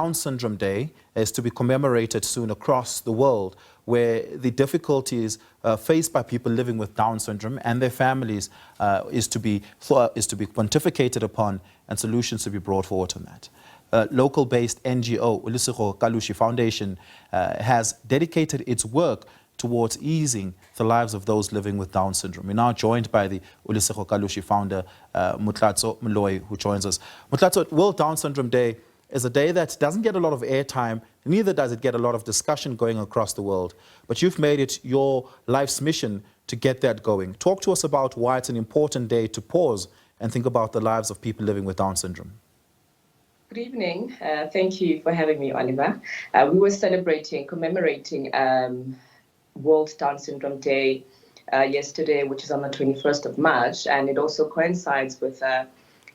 Down Syndrome Day is to be commemorated soon across the world, where the difficulties faced by people living with Down syndrome and their families is to be pontificated upon and solutions to be brought forward on that. Local-based NGO, Olesego Kalushi Foundation, has dedicated its work towards easing the lives of those living with Down syndrome. We're now joined by the Olesego Kalushi founder, Motlatso Moloi, who joins us. Motlatso, World Down Syndrome Day is a day that doesn't get a lot of airtime, neither does it get a lot of discussion going across the world. But you've made it your life's mission to get that going. Talk to us about why it's an important day to pause and think about the lives of people living with Down syndrome. Good evening. Thank you for having me, Oliver. We were commemorating World Down Syndrome Day yesterday, which is on the 21st of March, and it also coincides with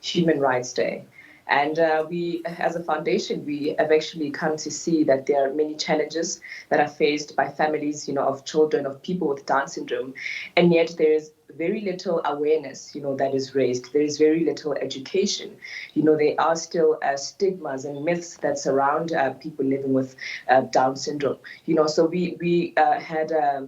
Human Rights Day. And we, as a foundation, we have actually come to see that there are many challenges that are faced by families, of children, of people with Down syndrome, and yet there is very little awareness, that is raised. There is very little education. There are still stigmas and myths that surround people living with Down syndrome. So we had a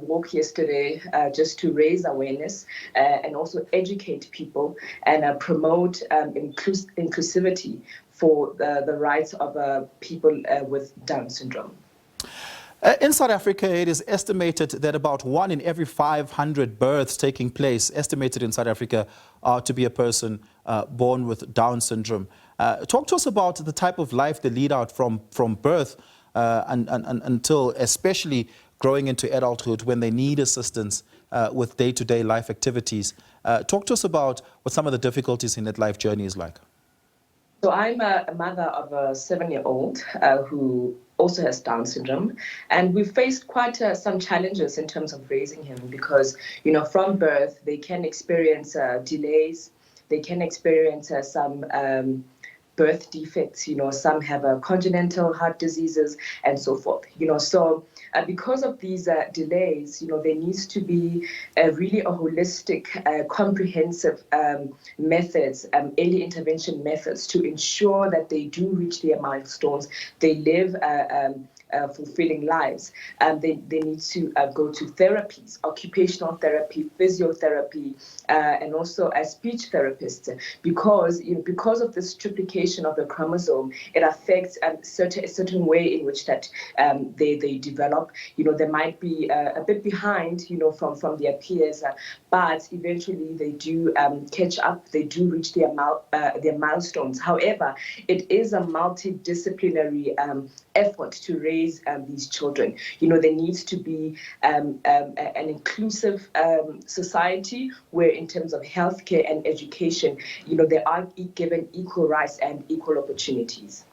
walk yesterday just to raise awareness and also educate people and promote inclusivity for the rights of people with Down syndrome. In South Africa, it is estimated that about 1 in every 500 births taking place, estimated in South Africa, are to be a person born with Down syndrome. Talk to us about the type of life they lead out from birth until especially growing into adulthood, when they need assistance with day-to-day life activities. Talk to us about what some of the difficulties in that life journey is like. So I'm a mother of a 7-year-old who also has Down syndrome, and we've faced quite some challenges in terms of raising him because, from birth they can experience delays, they can experience some birth defects, some have congenital heart diseases and so forth, so because of these delays, there needs to be really a holistic, comprehensive methods, early intervention methods to ensure that they do reach their milestones, they live fulfilling lives. They need to go to therapies, occupational therapy, physiotherapy, and also a speech therapist, because of this triplication of the chromosome, it affects a certain way in which that they develop. They might be a bit behind, from their peers, but eventually they do catch up. They do reach their milestones. However, it is a multidisciplinary effort to raise these children. There needs to be an inclusive society where, in terms of healthcare and education, they are given equal rights and equal opportunities.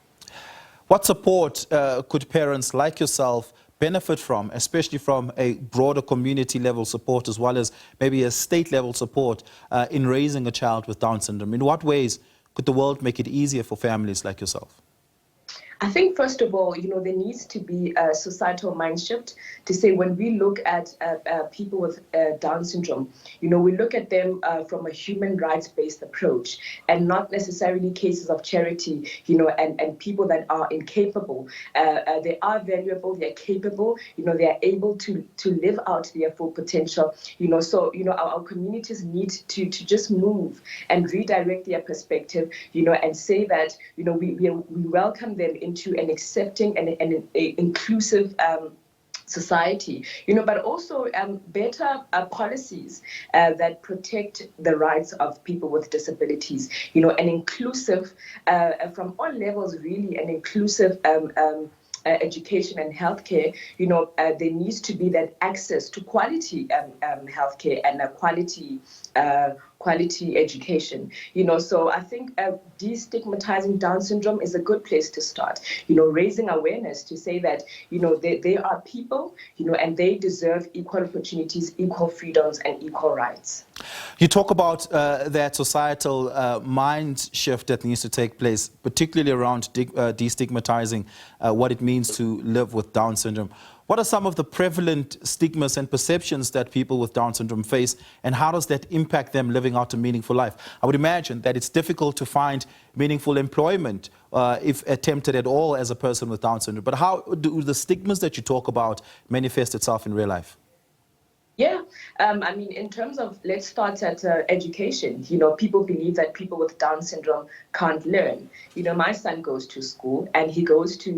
What support could parents like yourself benefit from, especially from a broader community level support as well as maybe a state level support in raising a child with Down syndrome? In what ways could the world make it easier for families like yourself? I think, first of all, there needs to be a societal mind shift to say, when we look at people with Down syndrome, we look at them from a human rights-based approach and not necessarily cases of charity, and people that are incapable. They are valuable, they're capable, they are able to live out their full potential, so, our communities need to just move and redirect their perspective, and say that, we welcome them into an accepting and an inclusive society, but also better policies that protect the rights of people with disabilities, an inclusive, from all levels, really, an inclusive education and healthcare. There needs to be that access to quality healthcare and quality education. So I think destigmatizing Down syndrome is a good place to start. Raising awareness to say that they are people, and they deserve equal opportunities, equal freedoms, and equal rights. You talk about that societal mind shift that needs to take place, particularly around destigmatizing what it means to live with Down syndrome. What are some of the prevalent stigmas and perceptions that people with Down syndrome face, and how does that impact them living out a meaningful life? I would imagine that it's difficult to find meaningful employment if attempted at all as a person with Down syndrome. But how do the stigmas that you talk about manifest itself in real life? Yeah, I mean, in terms of, let's start at education. People believe that people with Down syndrome can't learn. My son goes to school and he goes to,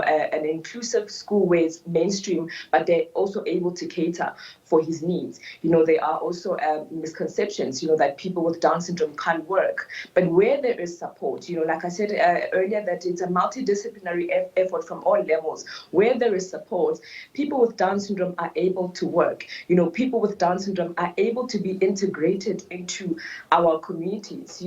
an inclusive school where it's mainstream, but they're also able to cater for his needs. There are also misconceptions, that people with Down syndrome can't work. But where there is support, like I said earlier, that it's a multidisciplinary effort from all levels. Where there is support, people with Down syndrome are able to work. People with Down syndrome are able to be integrated into our communities.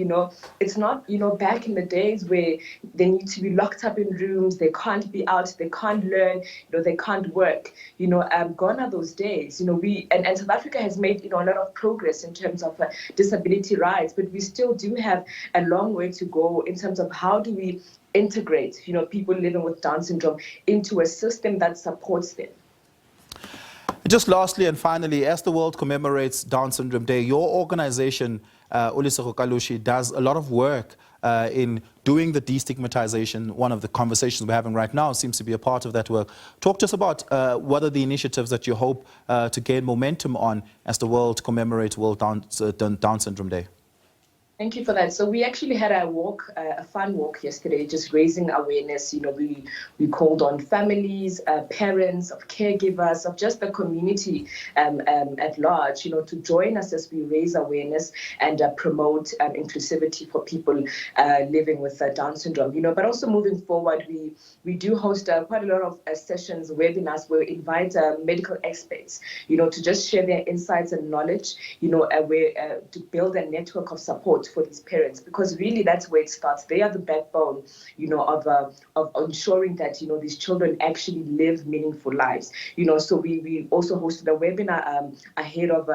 It's not, back in the days where they need to be locked up in rooms, they can't be out, they can't learn, they can't work. Gone are those days. And South Africa has made, a lot of progress in terms of disability rights, but we still do have a long way to go in terms of how do we integrate, people living with Down syndrome into a system that supports them. Just lastly and finally, as the world commemorates Down Syndrome Day, your organization, Olesego Kalushi, does a lot of work in doing the destigmatization. One of the conversations we're having right now seems to be a part of that work. Talk to us about what are the initiatives that you hope to gain momentum on as the world commemorates World Down Syndrome Day. Thank you for that. So we actually had a walk, a fun walk yesterday, just raising awareness. We called on families, parents, of caregivers, of just the community at large, to join us as we raise awareness and promote inclusivity for people living with Down syndrome. But also moving forward, we do host quite a lot of sessions, webinars, where we invite medical experts, to just share their insights and knowledge, to build a network of support for these parents, because really that's where it starts. They are the backbone, of ensuring that these children actually live meaningful lives. So we also hosted a webinar ahead of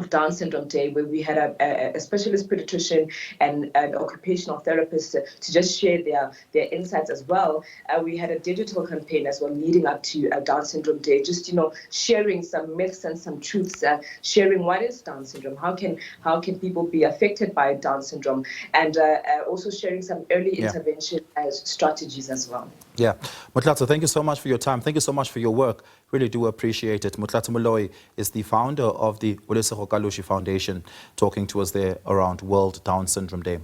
Down Syndrome Day, where we had a specialist pediatrician and an occupational therapist to just share their insights as well. We had a digital campaign as well leading up to Down Syndrome Day, just sharing some myths and some truths, sharing what is Down syndrome, how can people be affected by Down syndrome, and also sharing some early intervention strategies as well. Yeah, Motlatso, thank you so much for your time. Thank you so much for your work. Really do appreciate it. Motlatso Moloi is the founder of the Olesego Kalushi Foundation, talking to us there around World Down Syndrome Day.